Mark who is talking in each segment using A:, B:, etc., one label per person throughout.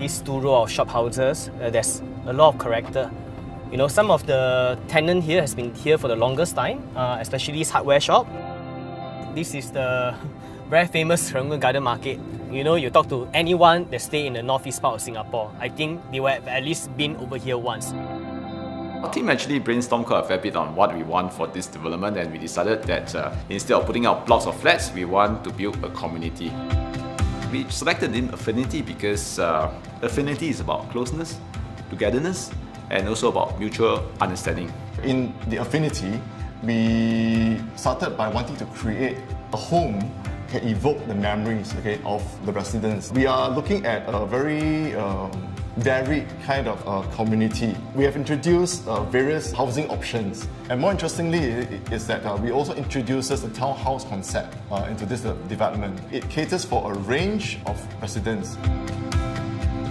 A: these 2 row of shop houses, there's a lot of character. You know, some of the tenant here has been here for the longest time, especially this hardware shop. This is the very famous Serangoon Garden Market. You know, you talk to anyone that stay in the northeast part of Singapore, I think they will have at least been over here once.
B: Our team actually brainstormed quite a fair bit on what we want for this development, and we decided that instead of putting out blocks of flats, we want to build a community. We selected the name Affinity because Affinity is about closeness, togetherness, and also about mutual understanding.
C: In the Affinity, we started by wanting to create a home that can evoke the memories, okay, of the residents. We are looking at a very varied kind of community. We have introduced various housing options, and more interestingly is that we also introduced the townhouse concept into this development. It caters for a range of residents.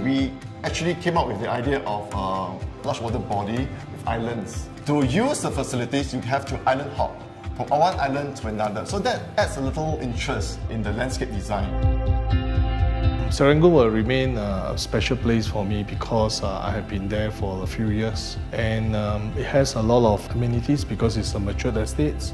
C: We actually came up with the idea of a large water body with islands. To use the facilities, you have to island hop from one island to another. So that adds a little interest in the landscape design.
D: Serangoon will remain a special place for me because I have been there for a few years, and it has a lot of amenities because it's a matured estate.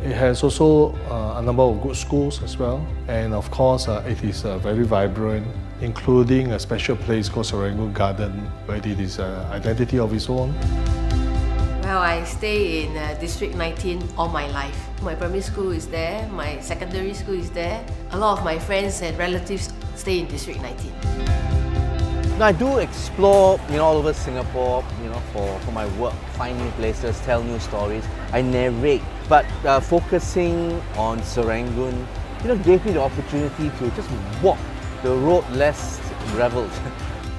D: It has also a number of good schools as well, and of course it is very vibrant, including a special place called Serangoon Garden, where it is an identity of its own.
E: Well, I stay in District 19 all my life. My primary school is there, my secondary school is there. A lot of my friends and relatives stay in District 19.
F: I do explore, all over Singapore, for my work, find new places, tell new stories. I narrate, but focusing on Serangoon, gave me the opportunity to just walk the road less traveled.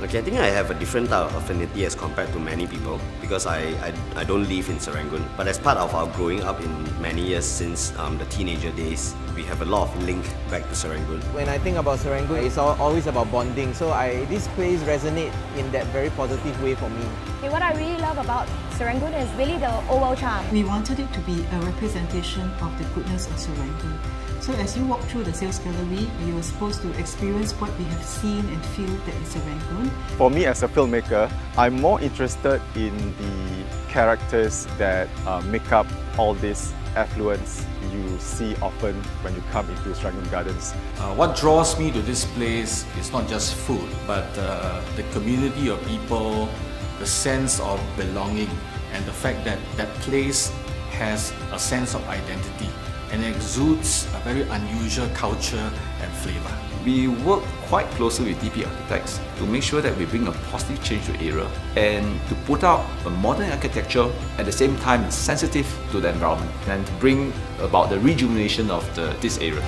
G: Okay, I think I have a different type of affinity as compared to many people because I don't live in Serangoon. But as part of our growing up in many years since the teenager days, we have a lot of link back to Serangoon.
F: When I think about Serangoon, it's always about bonding. So this place resonates in that very positive way for me.
H: Okay, what I really love about Serangoon is really the old charm.
I: We wanted it to be a representation of the goodness of Serangoon. So as you walk through the sales gallery, you are supposed to experience what we have seen and feel that is Serangoon.
J: For me as a filmmaker, I'm more interested in the characters that make up all this affluence you see often when you come into Serangoon Gardens.
K: What draws me to this place is not just food, but the community of people, the sense of belonging, and the fact that that place has a sense of identity and exudes a very unusual culture and flavor.
B: We work quite closely with DP architects to make sure that we bring a positive change to the area and to put out a modern architecture at the same time sensitive to the environment and to bring about the rejuvenation of this area.